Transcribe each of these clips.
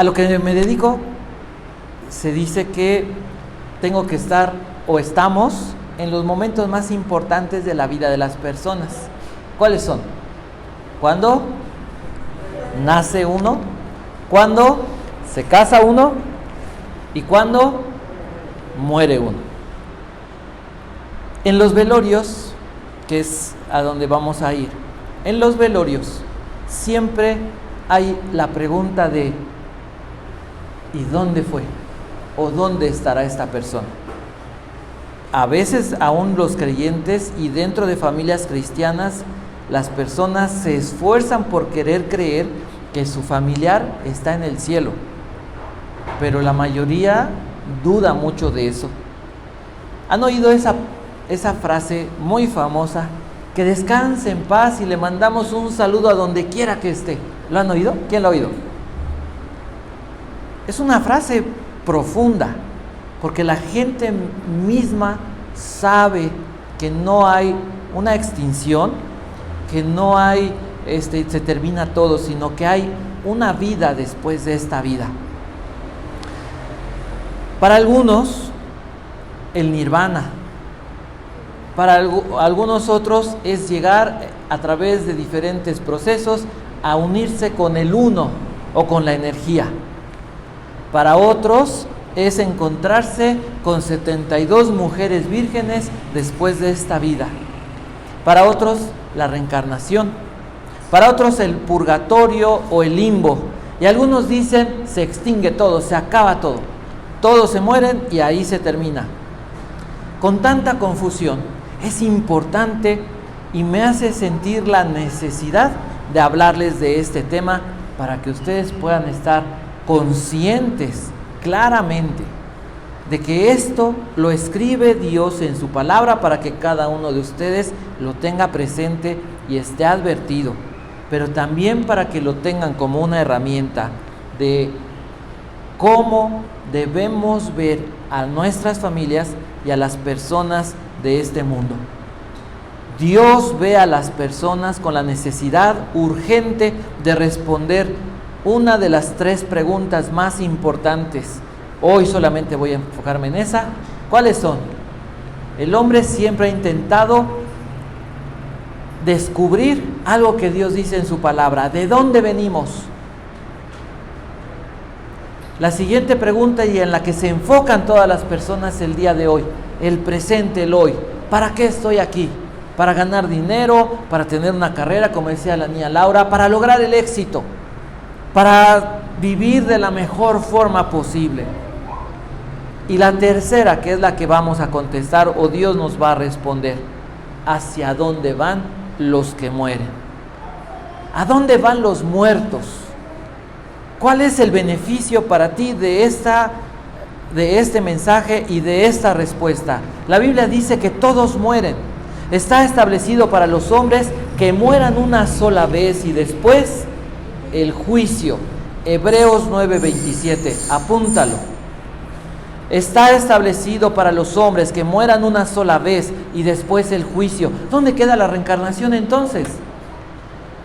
A lo que me dedico, se dice que tengo que estar o estamos en los momentos más importantes de la vida de las personas. ¿Cuáles son? Cuando nace uno, cuando se casa uno y cuando muere uno. En los velorios, que es a donde vamos a ir, en los velorios siempre hay la pregunta de ¿y dónde fue? ¿O dónde estará esta persona? A veces aún los creyentes y dentro de familias cristianas, las personas se esfuerzan por querer creer que su familiar está en el cielo, pero la mayoría duda mucho de eso. ¿Han oído esa frase muy famosa? Que descanse en paz y le mandamos un saludo a donde quiera que esté. ¿Lo han oído? ¿Quién lo ha oído? Es una frase profunda, porque la gente misma sabe que no hay una extinción, que no hay, se termina todo, sino que hay una vida después de esta vida. Para algunos, el nirvana. Para algunos otros es llegar a través de diferentes procesos a unirse con el uno o con la energía. Para otros es encontrarse con 72 mujeres vírgenes después de esta vida. Para otros, la reencarnación. Para otros, el purgatorio o el limbo. Y algunos dicen, se extingue todo, se acaba todo. Todos se mueren y ahí se termina. Con tanta confusión, es importante y me hace sentir la necesidad de hablarles de este tema para que ustedes puedan estar conscientes claramente de que esto lo escribe Dios en su palabra para que cada uno de ustedes lo tenga presente y esté advertido, pero también para que lo tengan como una herramienta de cómo debemos ver a nuestras familias y a las personas de este mundo. Dios ve a las personas con la necesidad urgente de responder una de las 3 preguntas más importantes. Hoy solamente voy a enfocarme en esa. ¿Cuáles son? El hombre siempre ha intentado descubrir algo que Dios dice en su palabra. ¿De dónde venimos? La siguiente pregunta, y en la que se enfocan todas las personas el día de hoy, el presente, el hoy. ¿Para qué estoy aquí? ¿Para ganar dinero? ¿Para tener una carrera, como decía la niña Laura? ¿Para lograr el éxito? ¿Para vivir de la mejor forma posible? Y la tercera, que es la que vamos a contestar, o Dios nos va a responder: ¿hacia dónde van los que mueren? ¿A dónde van los muertos? ¿Cuál es el beneficio para ti de este mensaje y de esta respuesta? La Biblia dice que todos mueren. Está establecido para los hombres que mueran una sola vez y después el juicio. Hebreos 9:27, apúntalo. Está establecido para los hombres que mueran una sola vez y después el juicio. ¿Dónde queda la reencarnación entonces?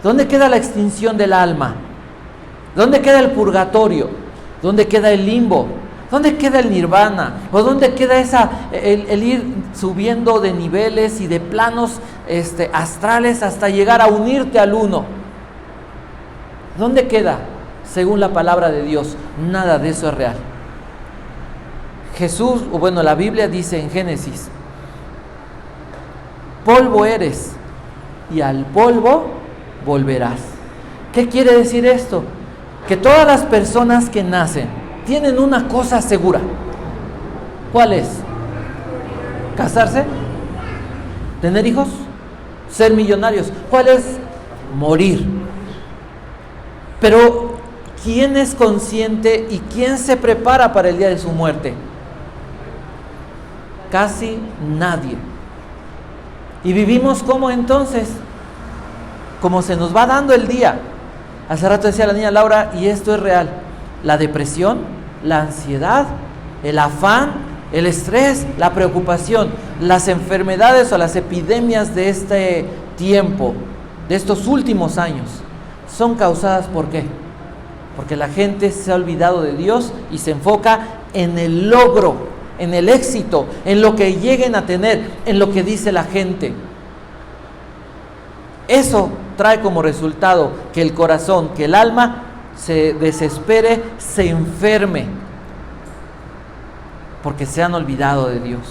¿Dónde queda la extinción del alma? ¿Dónde queda el purgatorio? ¿Dónde queda el limbo? ¿Dónde queda el nirvana? ¿O dónde queda el ir subiendo de niveles y de planos astrales hasta llegar a unirte al uno? ¿Dónde queda? Según la palabra de Dios, nada de eso es real. Jesús, o bueno, la Biblia dice en Génesis: polvo eres y al polvo volverás. ¿Qué quiere decir esto? Que todas las personas que nacen tienen una cosa segura. ¿Cuál es? ¿Casarse? ¿Tener hijos? ¿Ser millonarios? ¿Cuál es? Morir. Pero ¿quién es consciente y quién se prepara para el día de su muerte? Casi nadie. ¿Y vivimos cómo entonces? Como se nos va dando el día. Hace rato decía la niña Laura, y esto es real: la depresión, la ansiedad, el afán, el estrés, la preocupación, las enfermedades o las epidemias de este tiempo, de estos últimos años, son causadas ¿por qué? porque la gente se ha olvidado de Dios y se enfoca en el logro, en el éxito, en lo que lleguen a tener, en lo que dice la gente. Eso trae como resultado que el corazón, que el alma se desespere, se enferme, porque se han olvidado de Dios.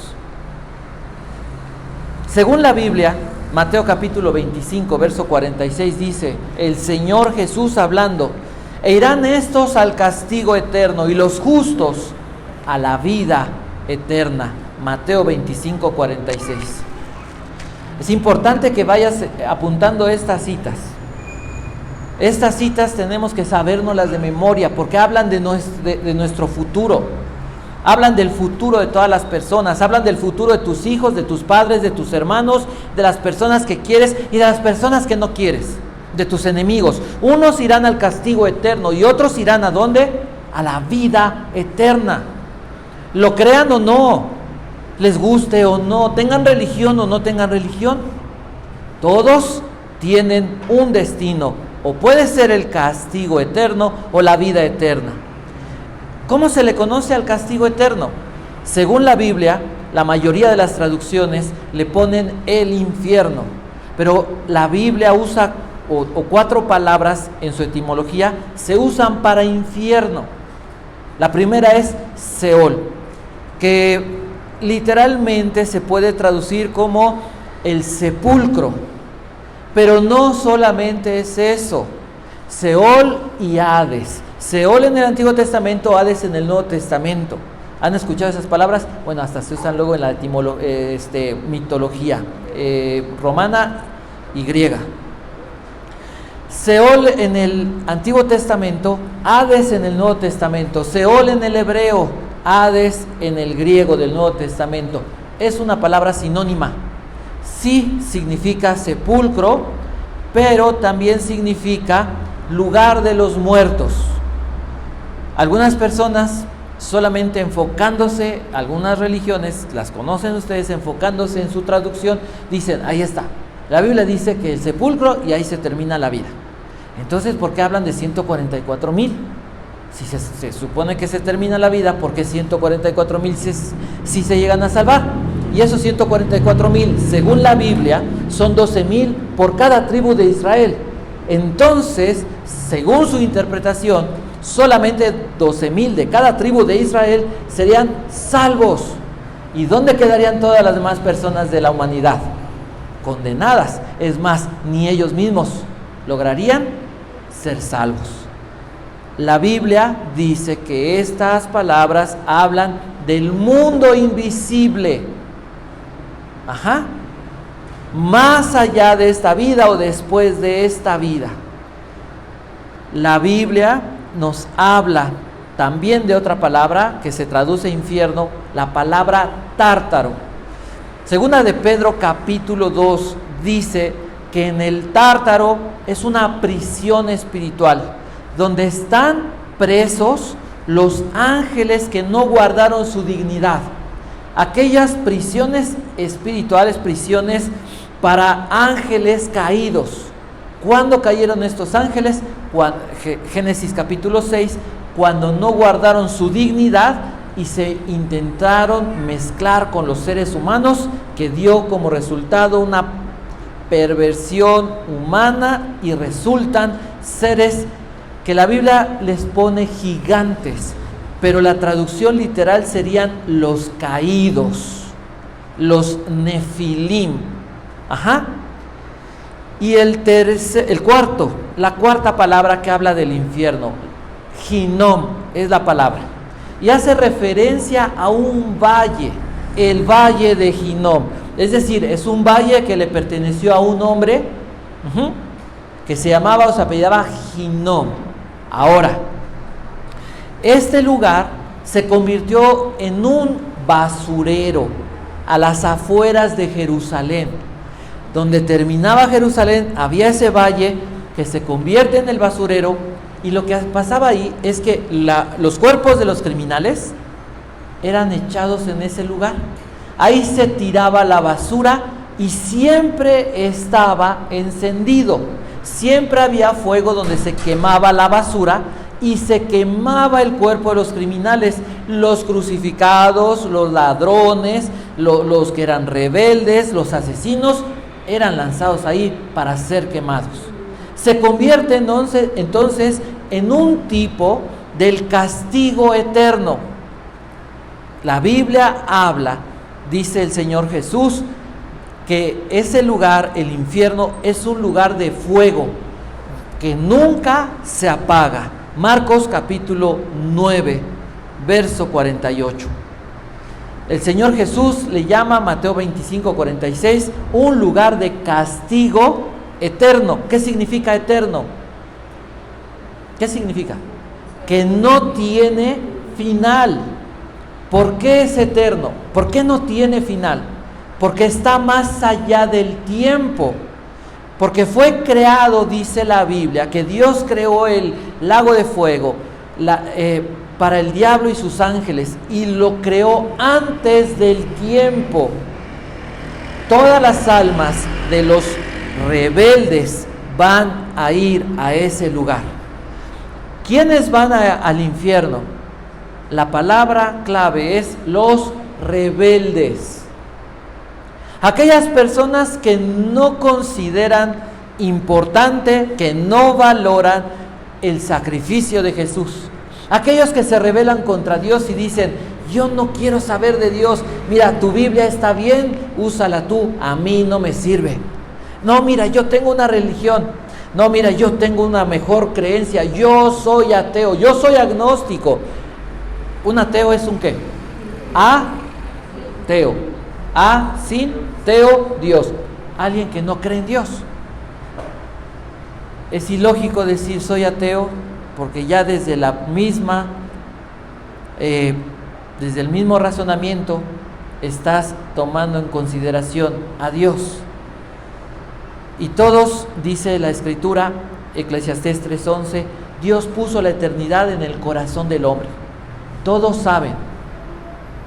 Según la Biblia, Mateo capítulo 25, verso 46 dice, el Señor Jesús hablando, e irán estos al castigo eterno y los justos a la vida eterna. Mateo 25, 46. Es importante que vayas apuntando estas citas. Estas citas tenemos que sabérnoslas de memoria porque hablan de nuestro futuro. Hablan del futuro de todas las personas, hablan del futuro de tus hijos, de tus padres, de tus hermanos, de las personas que quieres y de las personas que no quieres, de tus enemigos. Unos irán al castigo eterno y otros irán ¿a dónde? A la vida eterna. Lo crean o no, les guste o no, tengan religión o no tengan religión, todos tienen un destino, o puede ser el castigo eterno o la vida eterna. ¿Cómo se le conoce al castigo eterno? Según la Biblia, la mayoría de las traducciones le ponen el infierno, pero la Biblia usa o 4 palabras en su etimología se usan para infierno. La primera es Seol, que literalmente se puede traducir como el sepulcro, pero no solamente es eso. Seol y Hades. Seol en el Antiguo Testamento, Hades en el Nuevo Testamento. ¿Han escuchado esas palabras? Bueno, hasta se usan luego en la mitología romana y griega. Seol en el Antiguo Testamento, Hades en el Nuevo Testamento. Seol en el hebreo, Hades en el griego del Nuevo Testamento. Es una palabra sinónima. Sí significa sepulcro, pero también significa lugar de los muertos. Algunas personas solamente enfocándose, algunas religiones, las conocen ustedes, enfocándose en su traducción, dicen, ahí está, la Biblia dice que el sepulcro y ahí se termina la vida. Entonces, ¿por qué hablan de 144,000? Si se supone que se termina la vida, ¿por qué 144,000 si se llegan a salvar? Y esos 144,000, según la Biblia, son 12,000 por cada tribu de Israel. Entonces, según su interpretación, solamente 12,000 de cada tribu de Israel serían salvos. ¿Y dónde quedarían todas las demás personas de la humanidad? Condenadas. Es más, ni ellos mismos lograrían ser salvos. La Biblia dice que estas palabras hablan del mundo invisible. Más allá de esta vida o después de esta vida. La Biblia nos habla también de otra palabra que se traduce infierno, la palabra tártaro. Segunda de Pedro capítulo 2 dice que en el tártaro es una prisión espiritual, donde están presos los ángeles que no guardaron su dignidad. Aquellas prisiones espirituales, prisiones para ángeles caídos. ¿Cuándo cayeron estos ángeles? Génesis capítulo 6, cuando no guardaron su dignidad y se intentaron mezclar con los seres humanos, que dio como resultado una perversión humana y resultan seres que la Biblia les pone gigantes, pero la traducción literal serían los caídos, los nefilim. Y la cuarta palabra que habla del infierno, Ginom, es la palabra, y hace referencia a un valle, el valle de Ginom. Es decir, es un valle que le perteneció a un hombre que se llamaba o se apellidaba Ginom. Ahora, este lugar se convirtió en un basurero a las afueras de Jerusalén. Donde terminaba Jerusalén había ese valle que se convierte en el basurero, y lo que pasaba ahí es que los cuerpos de los criminales eran echados en ese lugar. Ahí se tiraba la basura y siempre estaba encendido. Siempre había fuego donde se quemaba la basura y se quemaba el cuerpo de los criminales, los crucificados, los ladrones, los que eran rebeldes, los asesinos, eran lanzados ahí para ser quemados. Se convierte entonces en un tipo del castigo eterno. La Biblia habla, dice el Señor Jesús, que ese lugar, el infierno, es un lugar de fuego que nunca se apaga. Marcos capítulo 9, verso 48. El Señor Jesús le llama, Mateo 25, 46, un lugar de castigo eterno. ¿Qué significa eterno? ¿Qué significa? Que no tiene final. ¿Por qué es eterno? ¿Por qué no tiene final? Porque está más allá del tiempo. Porque fue creado, dice la Biblia, que Dios creó el lago de fuego para el diablo y sus ángeles, y lo creó antes del tiempo. Todas las almas de los rebeldes van a ir a ese lugar. ¿Quiénes van al infierno? La palabra clave es los rebeldes. Aquellas personas que no consideran importante, que no valoran el sacrificio de Jesús. Aquellos que se rebelan contra Dios y dicen: yo no quiero saber de Dios. Mira, tu Biblia está bien, úsala tú, a mí no me sirve. No, mira, yo tengo una religión. No, mira, yo tengo una mejor creencia. Yo soy ateo, yo soy agnóstico. ¿Un ateo es un qué? Ateo. Sin teo, Dios. Alguien que no cree en Dios. Es ilógico decir soy ateo, porque ya desde el mismo razonamiento estás tomando en consideración a Dios. Y todos, dice la Escritura, Eclesiastés 3:11, Dios puso la eternidad en el corazón del hombre. Todos saben,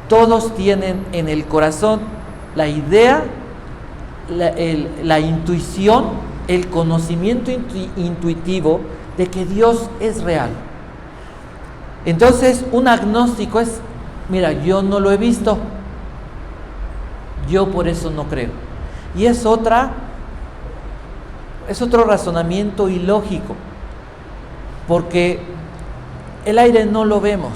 todos tienen en el corazón la idea, la intuición, el conocimiento intuitivo de que Dios es real. Entonces, un agnóstico es: mira, yo no lo he visto, yo por eso no creo. Y es otro razonamiento ilógico, porque el aire no lo vemos,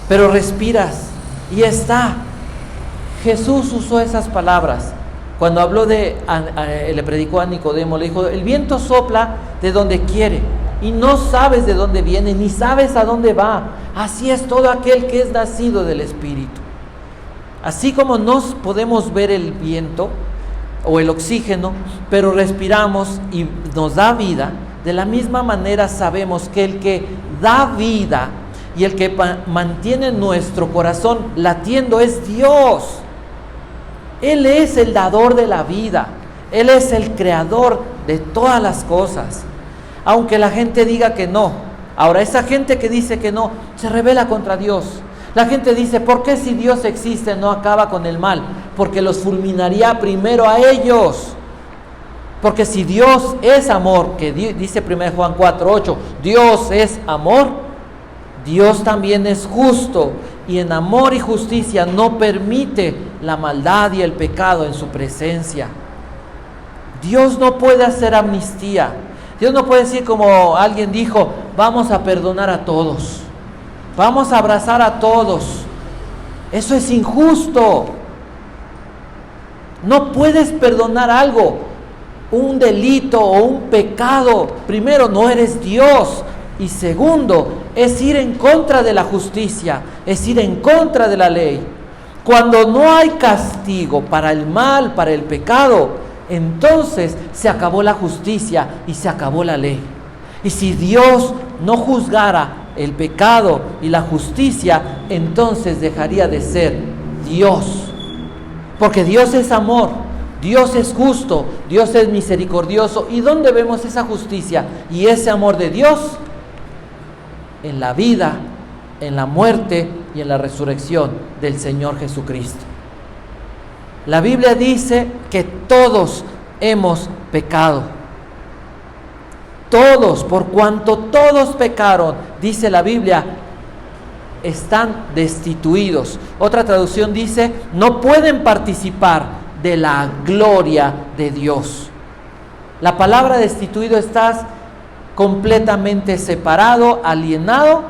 pero respiras y está. Jesús usó esas palabras cuando habló le predicó a Nicodemo, le dijo: el viento sopla de donde quiere y no sabes de dónde viene, ni sabes a dónde va. Así es todo aquel que es nacido del Espíritu. Así como no podemos ver el viento o el oxígeno, pero respiramos y nos da vida, de la misma manera sabemos que el que da vida y el que mantiene nuestro corazón latiendo es Dios. Él es el dador de la vida. Él es el creador de todas las cosas. Aunque la gente diga que no. Ahora, esa gente que dice que no, se rebela contra Dios. La gente dice: ¿por qué si Dios existe no acaba con el mal? Porque los fulminaría primero a ellos. Porque si Dios es amor, que dice 1 Juan 4:8, Dios es amor, Dios también es justo, y en amor y justicia no permite la maldad y el pecado en su presencia. Dios no puede hacer amnistía. Dios no puede decir, como alguien dijo: vamos a perdonar a todos, vamos a abrazar a todos. Eso es injusto. No puedes perdonar algo, un delito o un pecado. Primero, no eres Dios. Y segundo, es ir en contra de la justicia, es ir en contra de la ley. Cuando no hay castigo para el mal, para el pecado, entonces se acabó la justicia y se acabó la ley. Y si Dios no juzgara el pecado y la justicia, entonces dejaría de ser Dios. Porque Dios es amor, Dios es justo, Dios es misericordioso. ¿Y dónde vemos esa justicia y ese amor de Dios? En la vida, en la muerte y en la resurrección del Señor Jesucristo. La Biblia dice que todos hemos pecado. todos, por cuanto todos pecaron, dice la Biblia, están destituidos. Otra traducción dice, no pueden participar de la gloria de Dios. La palabra destituido, estás completamente separado, alienado,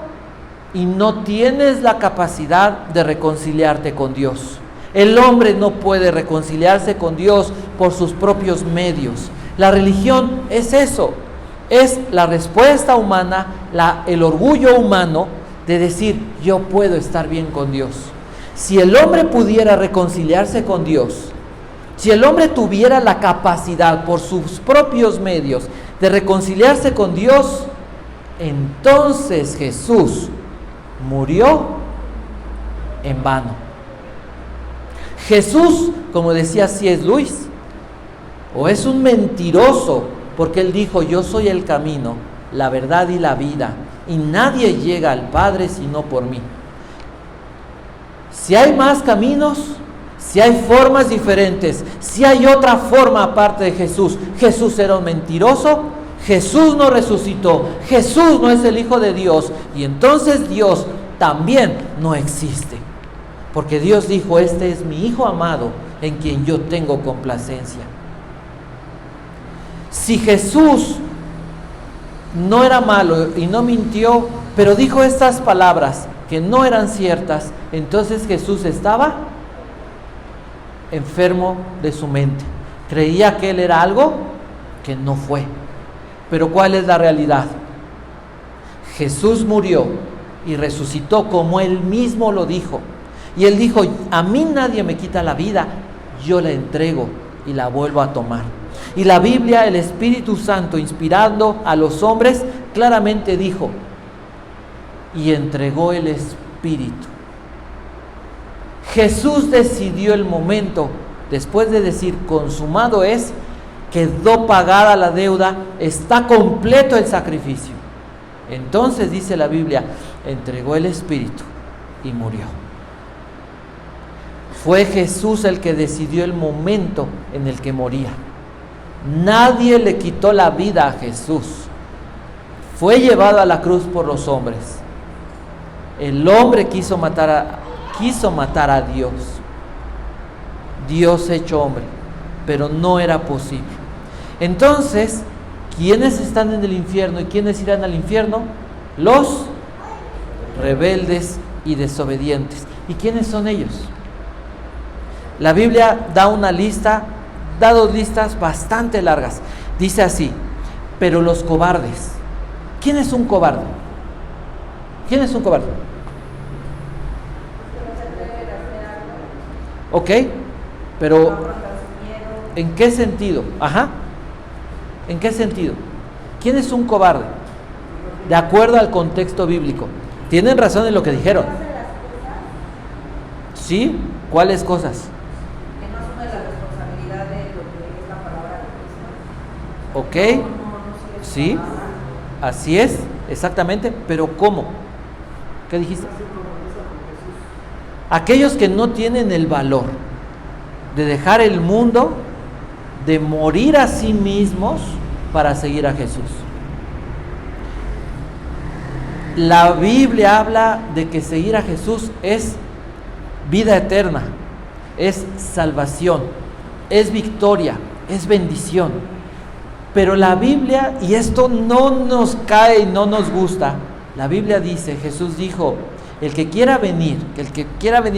y no tienes la capacidad de reconciliarte con Dios. El hombre no puede reconciliarse con Dios por sus propios medios. La religión es eso, es la respuesta humana, el orgullo humano de decir, yo puedo estar bien con Dios. Si el hombre pudiera reconciliarse con Dios, si el hombre tuviera la capacidad por sus propios medios de reconciliarse con Dios, entonces Jesús murió en vano. Jesús, como decía C.S. Lewis, o es un mentiroso, porque él dijo, yo soy el camino, la verdad y la vida, y nadie llega al Padre sino por mí. Si hay más caminos, si hay formas diferentes, si hay otra forma aparte de Jesús, Jesús era un mentiroso, Jesús no resucitó, Jesús no es el Hijo de Dios, y entonces Dios también no existe. Porque Dios dijo, este es mi Hijo amado, en quien yo tengo complacencia. Si Jesús no era malo y no mintió, pero dijo estas palabras que no eran ciertas, entonces Jesús estaba enfermo de su mente. Creía que él era algo que no fue. Pero ¿cuál es la realidad? Jesús murió y resucitó como él mismo lo dijo. Y él dijo, a mí nadie me quita la vida, yo la entrego y la vuelvo a tomar. Y la Biblia, el Espíritu Santo, inspirando a los hombres, claramente dijo, y entregó el Espíritu. Jesús decidió el momento, después de decir, consumado es, quedó pagada la deuda, está completo el sacrificio. Entonces, dice la Biblia, entregó el Espíritu y murió. Fue Jesús el que decidió el momento en el que moría. Nadie le quitó la vida a Jesús. Fue llevado a la cruz por los hombres. El hombre quiso matar a Dios. Dios hecho hombre, pero no era posible. Entonces, ¿quiénes están en el infierno y quiénes irán al infierno? Los rebeldes y desobedientes. ¿Y quiénes son ellos? La Biblia da una lista, da dos listas bastante largas. Dice así, pero los cobardes. ¿Quién es un cobarde? ¿Quién es un cobarde? Ok, pero ¿en qué sentido? Ajá, ¿en qué sentido? ¿Quién es un cobarde? De acuerdo al contexto bíblico. ¿Tienen razón en lo que dijeron? ¿Sí? ¿Cuáles cosas? Ok, sí, así es, exactamente, pero ¿cómo? ¿Qué dijiste? Aquellos que no tienen el valor de dejar el mundo, de morir a sí mismos para seguir a Jesús. La Biblia habla de que seguir a Jesús es vida eterna, es salvación, es victoria, es bendición. Pero la Biblia, y esto no nos cae y no nos gusta, la Biblia dice, Jesús dijo, el que quiera venir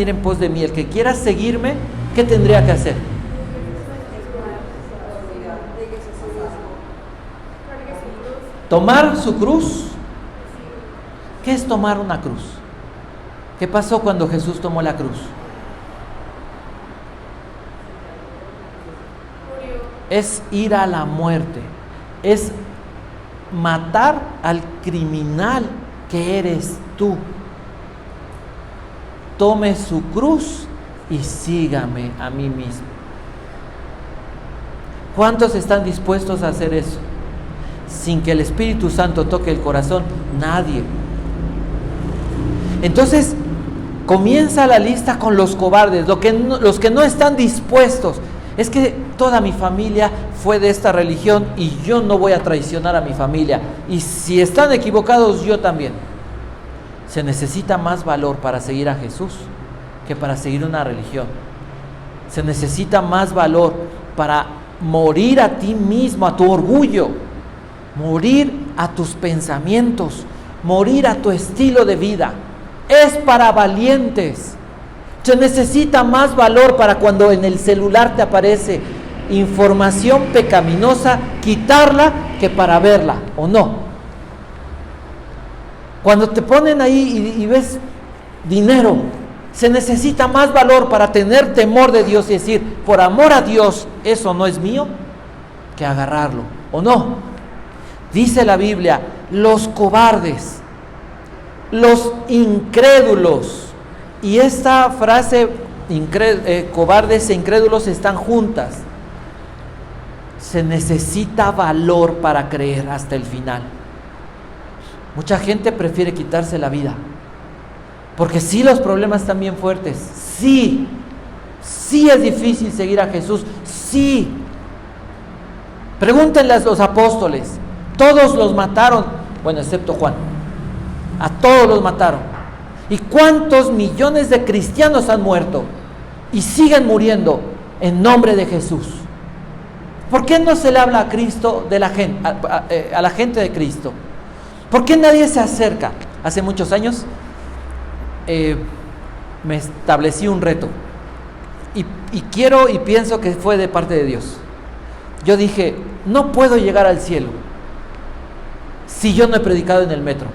en pos de mí, el que quiera seguirme, ¿qué tendría que hacer? Tomar su cruz. ¿Qué es tomar una cruz? ¿Qué pasó cuando Jesús tomó la cruz? Es ir a la muerte, es matar al criminal que eres tú. Tome su cruz y sígame a mí mismo. ¿Cuántos están dispuestos a hacer eso? Sin que el Espíritu Santo toque el corazón, nadie. Entonces, comienza la lista con los cobardes, los que no están dispuestos. Es que toda mi familia fue de esta religión y yo no voy a traicionar a mi familia. Y si están equivocados, yo también. Se necesita más valor para seguir a Jesús que para seguir una religión. Se necesita más valor para morir a ti mismo, a tu orgullo, morir a tus pensamientos, morir a tu estilo de vida. Es para valientes. Se necesita más valor para cuando en el celular te aparece información pecaminosa, quitarla que para verla, ¿o no? Cuando te ponen ahí y ves dinero, se necesita más valor para tener temor de Dios y decir, por amor a Dios, eso no es mío, que agarrarlo, ¿o no? Dice la Biblia, los cobardes, los incrédulos, y esta frase, cobardes e incrédulos, están juntas. Se necesita valor para creer hasta el final. Mucha gente prefiere quitarse la vida, porque sí, los problemas están bien fuertes, sí es difícil seguir a Jesús, sí. Pregúntenle a los apóstoles, todos los mataron, bueno, excepto Juan, a todos los mataron. ¿Y cuántos millones de cristianos han muerto y siguen muriendo en nombre de Jesús? ¿Por qué no se le habla a Cristo de la gente, a la gente de Cristo? ¿Por qué nadie se acerca? Hace muchos años me establecí un reto y quiero y pienso que fue de parte de Dios. Yo dije, no puedo llegar al cielo si yo no he predicado en el metro.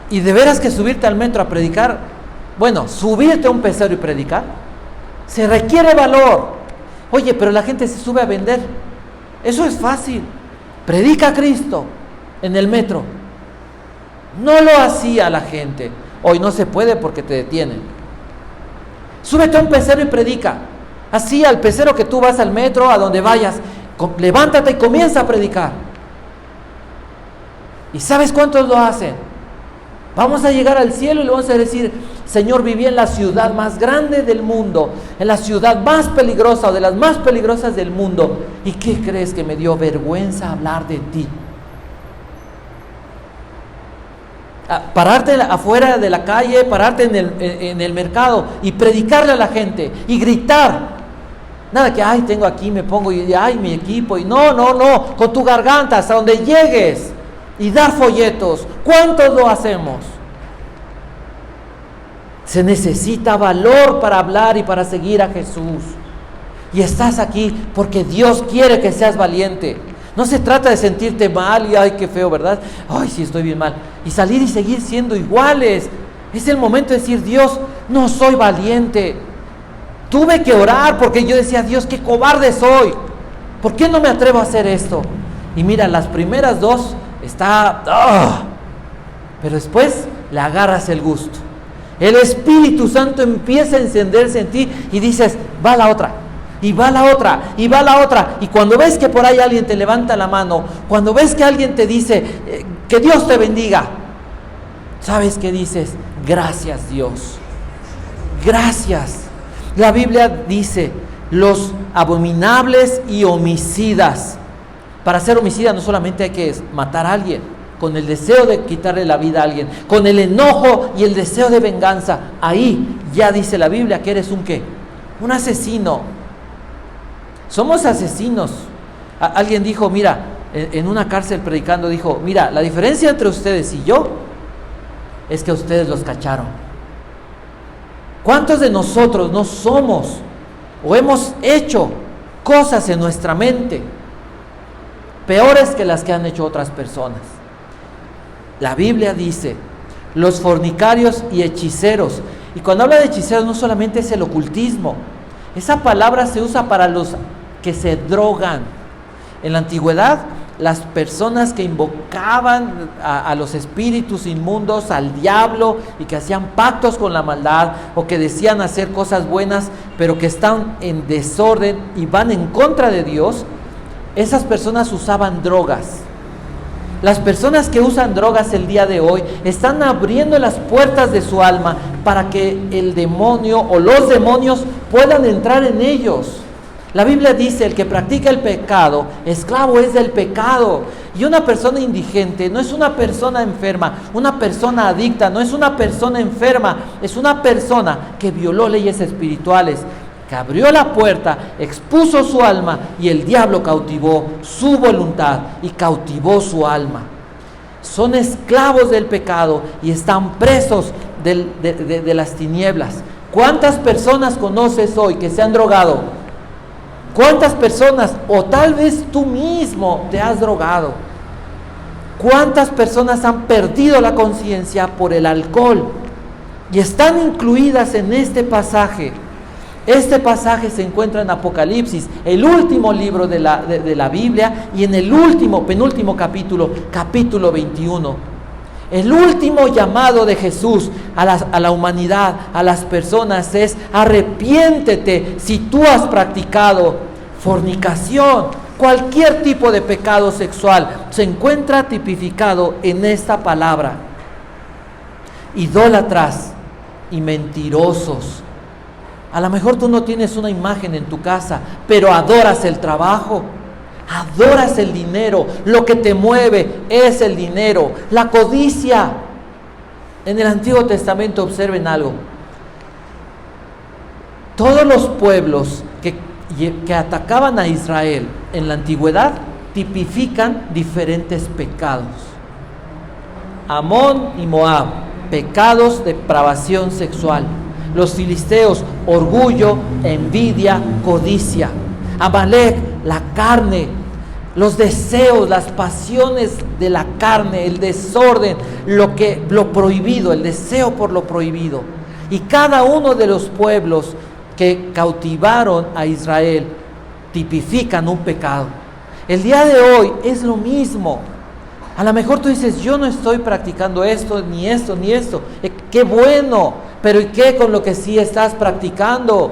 Y de veras que subirte al metro a predicar, bueno, subirte a un pecero y predicar, se requiere valor. Oye, pero la gente se sube a vender. Eso es fácil. Predica a Cristo en el metro. No lo hacía la gente. Hoy no se puede porque te detienen. Súbete a un pecero y predica. Así al pecero que tú vas al metro, a donde vayas, levántate y comienza a predicar. ¿Y sabes cuántos lo hacen? Vamos a llegar al cielo y le vamos a decir, Señor, viví en la ciudad más grande del mundo, en la ciudad más peligrosa o de las más peligrosas del mundo. ¿Y qué crees? Que me dio vergüenza hablar de ti. Pararte afuera de la calle, pararte en el mercado y predicarle a la gente y gritar. Nada que, ay, tengo aquí, me pongo y ay, mi equipo. Y no, con tu garganta hasta donde llegues. Y dar folletos. ¿Cuántos lo hacemos? Se necesita valor para hablar y para seguir a Jesús. Y estás aquí porque Dios quiere que seas valiente. No se trata de sentirte mal y ay, qué feo, ¿verdad? Ay, sí, estoy bien mal. Y salir y seguir siendo iguales. Es el momento de decir, Dios, no soy valiente. Tuve que orar porque yo decía, Dios, qué cobarde soy. ¿Por qué no me atrevo a hacer esto? Y mira, las primeras dos pero después le agarras el gusto. El Espíritu Santo empieza a encenderse en ti y dices, va la otra, y va la otra, y va la otra. Y cuando ves que por ahí alguien te levanta la mano, cuando ves que alguien te dice, que Dios te bendiga, ¿sabes qué dices? Gracias, Dios, gracias. La Biblia dice, los abominables y homicidas. Para ser homicida no solamente hay que matar a alguien, con el deseo de quitarle la vida a alguien, con el enojo y el deseo de venganza. Ahí ya dice la Biblia que eres un ¿qué? Un asesino. Somos asesinos. Alguien dijo, mira, en una cárcel predicando, dijo, mira, la diferencia entre ustedes y yo es que ustedes los cacharon. ¿Cuántos de nosotros no somos o hemos hecho cosas en nuestra mente peores que las que han hecho otras personas? La Biblia dice, los fornicarios y hechiceros. Y cuando habla de hechiceros no solamente es el ocultismo. Esa palabra se usa para los que se drogan. En la antigüedad, las personas que invocaban a los espíritus inmundos, al diablo, y que hacían pactos con la maldad, o que decían hacer cosas buenas, pero que están en desorden y van en contra de Dios, esas personas usaban drogas. Las personas que usan drogas el día de hoy están abriendo las puertas de su alma para que el demonio o los demonios puedan entrar en ellos. La Biblia dice, el que practica el pecado, esclavo es del pecado. Y una persona indigente no es una persona enferma, una persona adicta no es una persona enferma, es una persona que violó leyes espirituales, que abrió la puerta, expuso su alma y el diablo cautivó su voluntad y cautivó su alma. Son esclavos del pecado y están presos de las tinieblas. ¿Cuántas personas conoces hoy que se han drogado? ¿Cuántas personas, o tal vez tú mismo te has drogado? ¿Cuántas personas han perdido la conciencia por el alcohol? Y están incluidas en este pasaje. Este pasaje se encuentra en Apocalipsis, el último libro de la Biblia, y en el penúltimo capítulo, capítulo 21. El último llamado de Jesús a la humanidad, a las personas, es: arrepiéntete si tú has practicado fornicación. Cualquier tipo de pecado sexual se encuentra tipificado en esta palabra. Idólatras y mentirosos. A lo mejor tú no tienes una imagen en tu casa, pero adoras el trabajo, adoras el dinero, lo que te mueve es el dinero, la codicia. En el Antiguo Testamento observen algo. Todos los pueblos que atacaban a Israel en la antigüedad tipifican diferentes pecados. Amón y Moab, pecados de depravación sexual. Los filisteos, orgullo, envidia, codicia. Amalek, la carne, los deseos, las pasiones de la carne, el desorden, lo prohibido, el deseo por lo prohibido. Y cada uno de los pueblos que cautivaron a Israel tipifican un pecado. El día de hoy es lo mismo. A lo mejor tú dices: yo no estoy practicando esto, ni esto, ni esto. ¡Qué bueno! Pero ¿y qué con lo que sí estás practicando?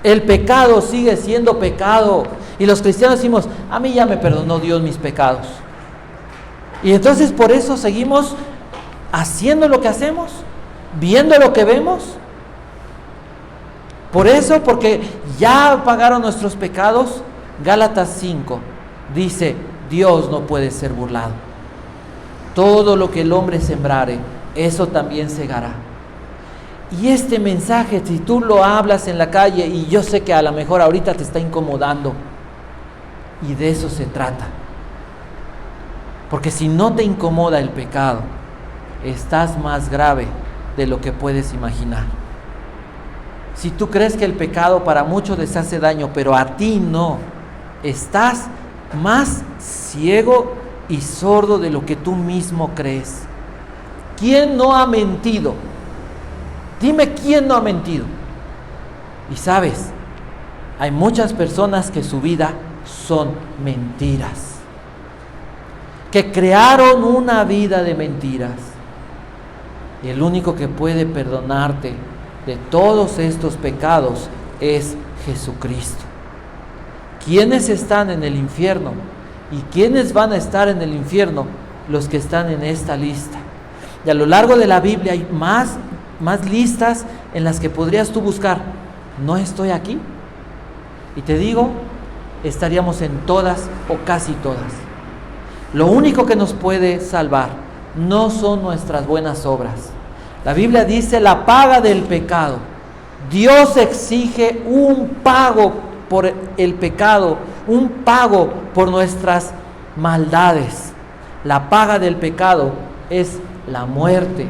El pecado sigue siendo pecado. Y los cristianos decimos: a mí ya me perdonó Dios mis pecados. Y entonces por eso seguimos haciendo lo que hacemos, viendo lo que vemos. Por eso, porque ya pagaron nuestros pecados. Gálatas 5 dice: Dios no puede ser burlado. Todo lo que el hombre sembrare, eso también segará. Y este mensaje, si tú lo hablas en la calle, y yo sé que a lo mejor ahorita te está incomodando, y de eso se trata. Porque si no te incomoda el pecado, estás más grave de lo que puedes imaginar. Si tú crees que el pecado para muchos les hace daño, pero a ti no, estás más ciego y sordo de lo que tú mismo crees. ¿Quién no ha mentido? Dime quién no ha mentido. Y sabes, hay muchas personas que su vida son mentiras, que crearon una vida de mentiras. Y el único que puede perdonarte de todos estos pecados es Jesucristo. ¿Quiénes están en el infierno? ¿Y quiénes van a estar en el infierno? Los que están en esta lista. Y a lo largo de la Biblia hay más listas en las que podrías tú buscar. No estoy aquí. Y te digo, estaríamos en todas o casi todas. Lo único que nos puede salvar no son nuestras buenas obras. La Biblia dice: la paga del pecado. Dios exige un pago por el pecado, un pago por nuestras maldades. La paga del pecado es la muerte.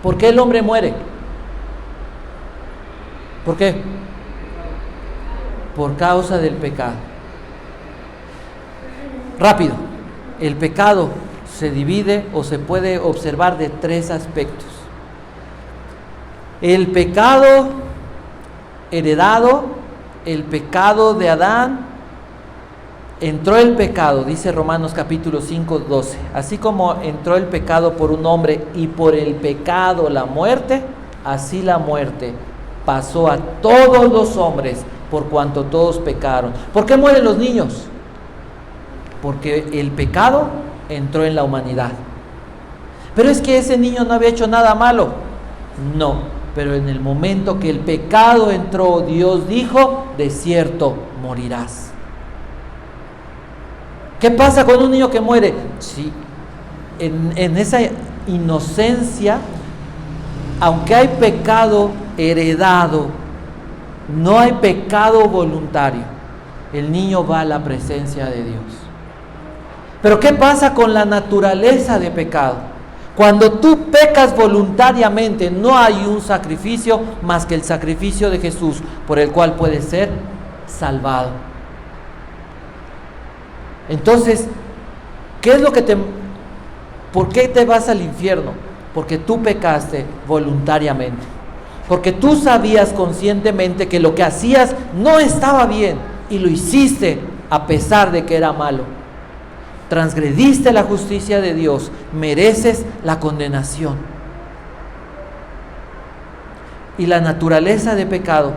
¿Por qué el hombre muere? ¿Por qué? Por causa del pecado. Rápido, el pecado se divide o se puede observar de tres aspectos. El pecado heredado, el pecado de Adán. Entró el pecado, dice Romanos capítulo 5, 12. Así como entró el pecado por un hombre y por el pecado la muerte, así la muerte pasó a todos los hombres por cuanto todos pecaron. ¿Por qué mueren los niños? Porque el pecado entró en la humanidad. Pero es que ese niño no había hecho nada malo. No, Pero en el momento que el pecado entró, Dios dijo, de cierto morirás. ¿Qué pasa con un niño que muere? Sí, en esa inocencia, aunque hay pecado heredado, no hay pecado voluntario. El niño va a la presencia de Dios. Pero ¿qué pasa con la naturaleza de pecado? Cuando tú pecas voluntariamente, no hay un sacrificio más que el sacrificio de Jesús, por el cual puedes ser salvado. Entonces, ¿por qué te vas al infierno? Porque tú pecaste voluntariamente. Porque tú sabías conscientemente que lo que hacías no estaba bien y lo hiciste a pesar de que era malo. Transgrediste la justicia de Dios, mereces la condenación. Y la naturaleza de pecado,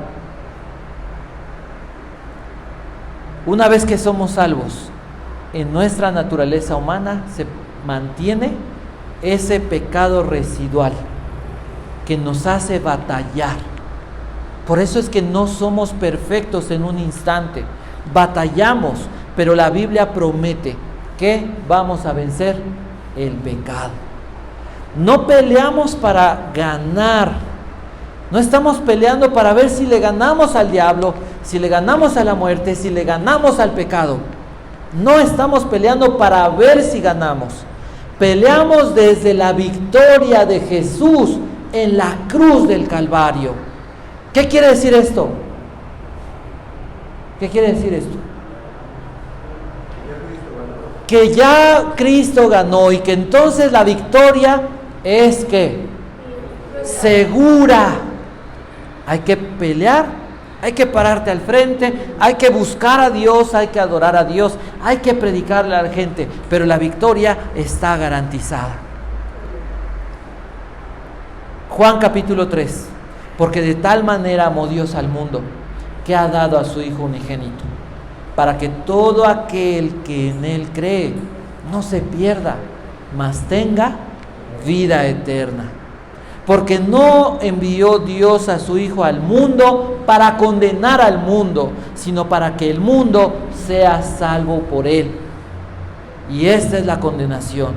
una vez que somos salvos, en nuestra naturaleza humana se mantiene ese pecado residual que nos hace batallar. Por eso es que no somos perfectos en un instante, batallamos, pero la Biblia promete que vamos a vencer el pecado. No peleamos para ganar, no estamos peleando para ver si le ganamos al diablo, si le ganamos a la muerte, si le ganamos al pecado. No estamos peleando para ver si ganamos. Peleamos desde la victoria de Jesús en la cruz del Calvario. ¿Qué quiere decir esto? ¿Qué quiere decir esto? Que ya Cristo ganó y que entonces la victoria es que segura. Hay que pelear, hay que pararte al frente, hay que buscar a Dios, hay que adorar a Dios, hay que predicarle a la gente, pero la victoria está garantizada. Juan capítulo 3, porque de tal manera amó Dios al mundo, que ha dado a su Hijo unigénito, para que todo aquel que en Él cree no se pierda, mas tenga vida eterna. Porque no envió Dios a su Hijo al mundo para condenar al mundo, sino para que el mundo sea salvo por Él. Y esta es la condenación,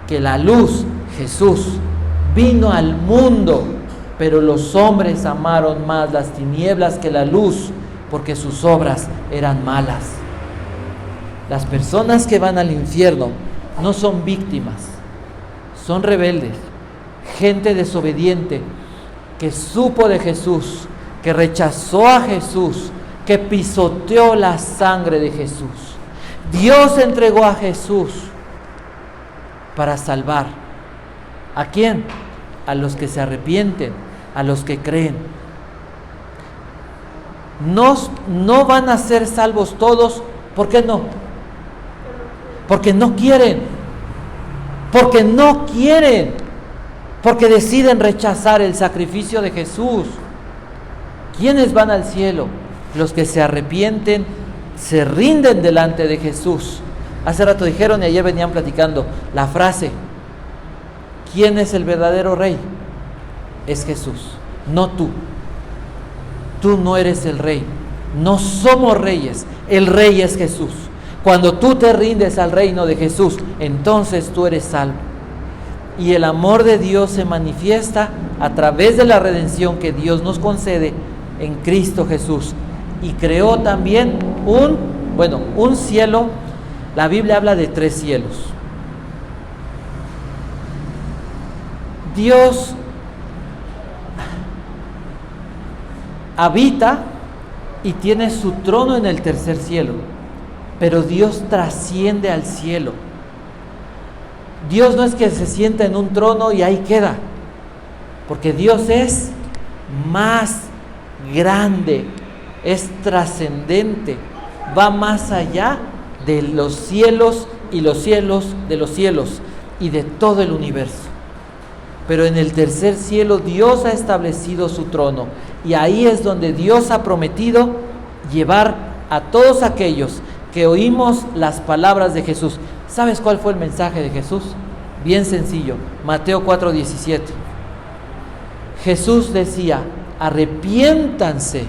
que la luz, Jesús, vino al mundo, pero los hombres amaron más las tinieblas que la luz, porque sus obras eran malas. Las personas que van al infierno no son víctimas, son rebeldes, gente desobediente, que supo de Jesús, que rechazó a Jesús, que pisoteó la sangre de Jesús. Dios entregó a Jesús para salvar. ¿A quién? A los que se arrepienten, a los que creen. No van a ser salvos todos. ¿Por qué no? Porque no quieren. Porque no quieren. Porque deciden rechazar el sacrificio de Jesús. ¿Quiénes van al cielo? Los que se arrepienten, se rinden delante de Jesús. Hace rato dijeron y ayer venían platicando la frase: ¿quién es el verdadero rey? Es Jesús, no tú. Tú no eres el rey. No somos reyes. El rey es Jesús. Cuando tú te rindes al reino de Jesús, entonces tú eres salvo. Y el amor de Dios se manifiesta a través de la redención que Dios nos concede en Cristo Jesús. Y creó también un cielo. La Biblia habla de 3 cielos. Dios habita y tiene su trono en el tercer cielo, pero Dios trasciende al cielo. Dios no es que se sienta en un trono y ahí queda, porque Dios es más grande, es trascendente, va más allá de los cielos y los cielos de los cielos y de todo el universo. Pero en el tercer cielo Dios ha establecido su trono, y ahí es donde Dios ha prometido llevar a todos aquellos que oímos las palabras de Jesús. ¿Sabes cuál fue el mensaje de Jesús? Bien sencillo, Mateo 4:17. Jesús decía: arrepiéntanse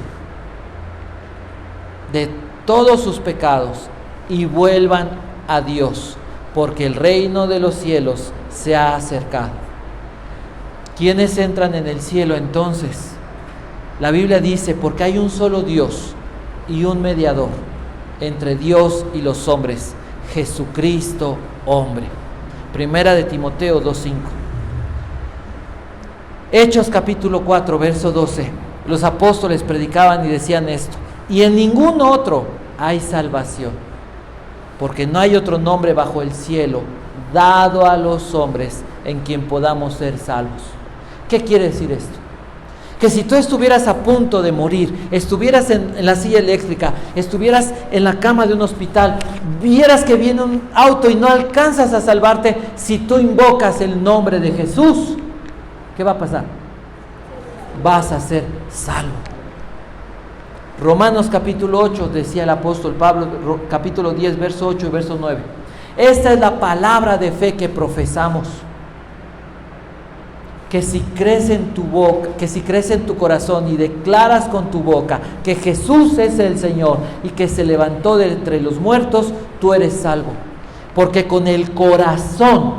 de todos sus pecados y vuelvan a Dios, porque el reino de los cielos se ha acercado. ¿Quiénes entran en el cielo entonces? La Biblia dice: porque hay un solo Dios y un mediador entre Dios y los hombres, Jesucristo hombre. Primera de Timoteo 2:5. Hechos capítulo 4, verso 12. Los apóstoles predicaban y decían esto: y en ningún otro hay salvación, porque no hay otro nombre bajo el cielo dado a los hombres en quien podamos ser salvos. ¿Qué quiere decir esto? Que si tú estuvieras a punto de morir, estuvieras en la silla eléctrica, estuvieras en la cama de un hospital, vieras que viene un auto y no alcanzas a salvarte, si tú invocas el nombre de Jesús, ¿qué va a pasar? Vas a ser salvo. Romanos capítulo 8, decía el apóstol Pablo, capítulo 10, verso 8 y verso 9. Esta es la palabra de fe que profesamos. Que si crees en tu boca, que si crees en tu corazón y declaras con tu boca que Jesús es el Señor y que se levantó de entre los muertos, tú eres salvo. Porque con el corazón,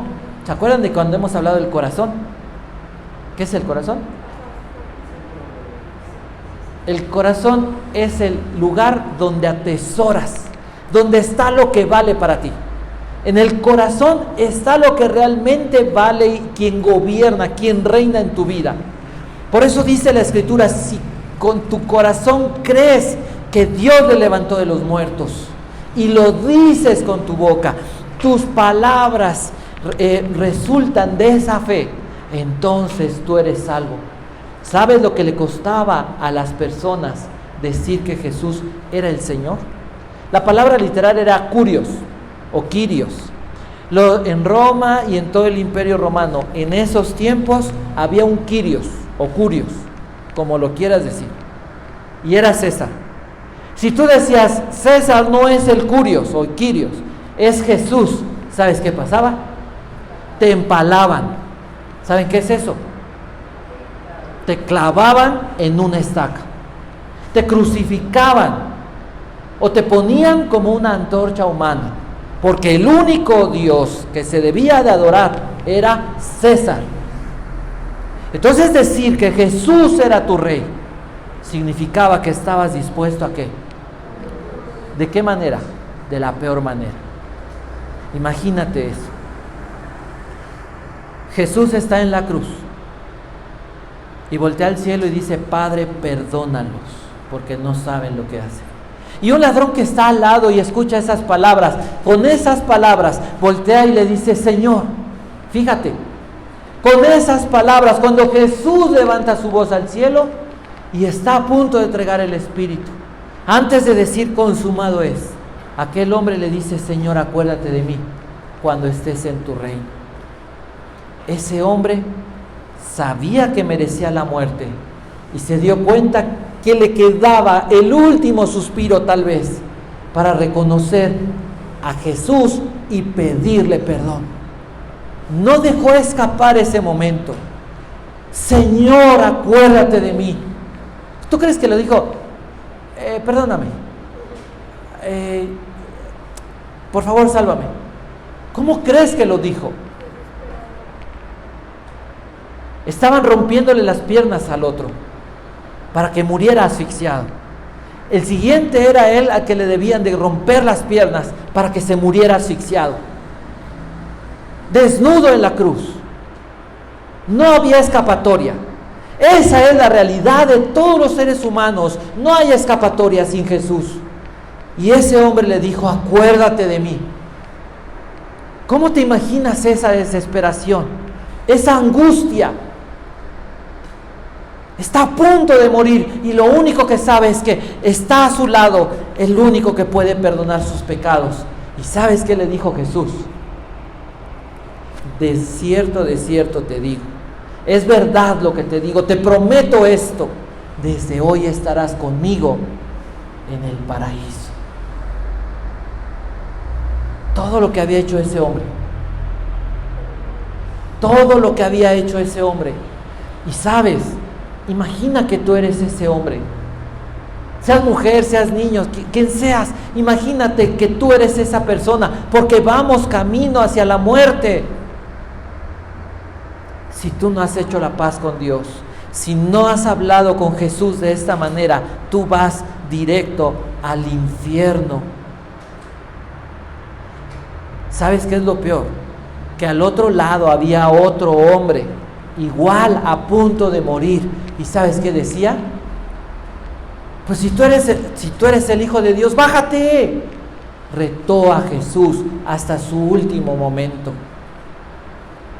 ¿se acuerdan de cuando hemos hablado del corazón? ¿Qué es el corazón? El corazón es el lugar donde atesoras, donde está lo que vale para ti. En el corazón está lo que realmente vale y quien gobierna, quien reina en tu vida. Por eso dice la Escritura: si con tu corazón crees que Dios le levantó de los muertos y lo dices con tu boca, tus palabras resultan de esa fe, entonces tú eres salvo. ¿Sabes lo que le costaba a las personas decir que Jesús era el Señor? La palabra literal era curios o quirios. En Roma y en todo el imperio romano, en esos tiempos había un quirios o curios, como lo quieras decir, y era César. Si tú decías César no es el curios o quirios, es Jesús, ¿sabes qué pasaba? Te empalaban. ¿Saben qué es eso? Te clavaban en una estaca, te crucificaban o te ponían como una antorcha humana, porque el único Dios que se debía de adorar era César. Entonces decir que Jesús era tu rey significaba que estabas dispuesto a ¿qué? ¿De qué manera? De la peor manera. Imagínate eso. Jesús está en la cruz y voltea al cielo y dice: Padre, perdónalos, porque no saben lo que hacen. Y un ladrón que está al lado y escucha esas palabras, con esas palabras voltea y le dice: Señor, fíjate, con esas palabras, cuando Jesús levanta su voz al cielo y está a punto de entregar el Espíritu, antes de decir consumado es, aquel hombre le dice: Señor, acuérdate de mí cuando estés en tu reino. Ese hombre sabía que merecía la muerte y se dio cuenta que le quedaba el último suspiro tal vez para reconocer a Jesús y pedirle perdón. No dejó escapar ese momento. Señor, acuérdate de mí. ¿Tú crees que le dijo: perdóname, por favor sálvame? ¿Cómo crees que lo dijo? Estaban rompiéndole las piernas al otro para que muriera asfixiado. El siguiente era él a que le debían de romper las piernas para que se muriera asfixiado. Desnudo en la cruz. No había escapatoria. Esa es la realidad de todos los seres humanos. No hay escapatoria sin Jesús. Y ese hombre le dijo: acuérdate de mí. ¿Cómo te imaginas esa desesperación? Esa angustia. Está a punto de morir y lo único que sabe es que está a su lado el único que puede perdonar sus pecados. ¿Y sabes qué le dijo Jesús? De cierto te digo, es verdad lo que te digo, te prometo esto: desde hoy estarás conmigo en el paraíso. Todo lo que había hecho ese hombre, todo lo que había hecho ese hombre. Y sabes, Imagina que tú eres ese hombre. Seas mujer, seas niño, quien seas, imagínate que tú eres esa persona, porque vamos camino hacia la muerte. Si tú no has hecho la paz con Dios, si no has hablado con Jesús de esta manera, tú vas directo al infierno. ¿Sabes qué es lo peor? Que al otro lado había otro hombre, igual a punto de morir. ¿Y sabes qué decía? Pues si tú eres el Hijo de Dios, bájate. Retó a Jesús hasta su último momento.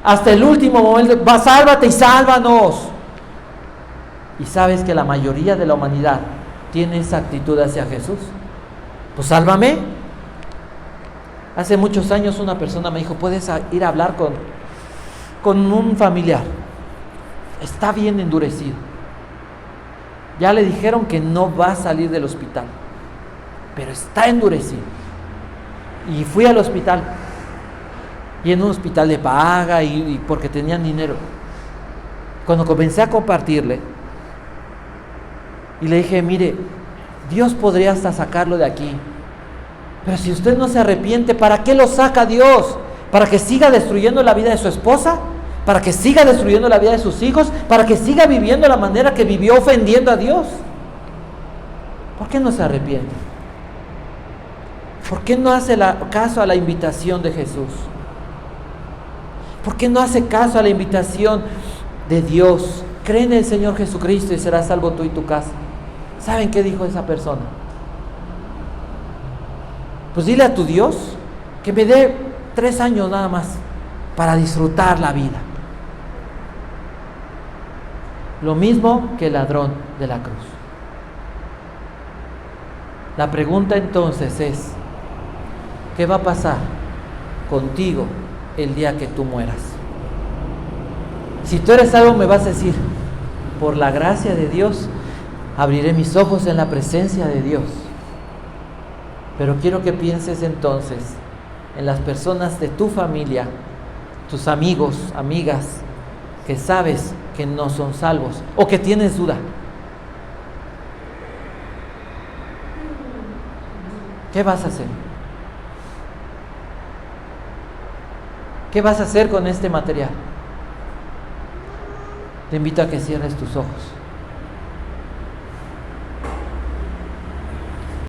Hasta el último momento, sálvate y sálvanos. Y sabes que la mayoría de la humanidad tiene esa actitud hacia Jesús. Pues sálvame. Hace muchos años una persona me dijo, puedes ir a hablar con un familiar. Está bien endurecido. Ya le dijeron que no va a salir del hospital, pero está endurecido. Y fui al hospital, y en un hospital de paga, y porque tenían dinero. Cuando comencé a compartirle, y le dije, mire, Dios podría hasta sacarlo de aquí, pero si usted no se arrepiente, ¿para qué lo saca Dios? ¿Para que siga destruyendo la vida de su esposa? ¿Para que siga destruyendo la vida de sus hijos? ¿Para que siga viviendo de la manera que vivió, ofendiendo a Dios? ¿Por qué no se arrepiente? ¿Por qué no hace caso a la invitación de Jesús? ¿Por qué no hace caso a la invitación de Dios? Cree en el Señor Jesucristo y serás salvo tú y tu casa. ¿Saben qué dijo esa persona? Pues dile a tu Dios que me dé 3 años nada más para disfrutar la vida. Lo mismo que el ladrón de la cruz. La pregunta entonces es, ¿qué va a pasar contigo el día que tú mueras? Si tú eres salvo, me vas a decir, por la gracia de Dios, abriré mis ojos en la presencia de Dios. Pero quiero que pienses entonces en las personas de tu familia, tus amigos, amigas, que sabes que no son salvos o que tienes duda. ¿Qué vas a hacer? ¿Qué vas a hacer con este material? Te invito a que cierres tus ojos.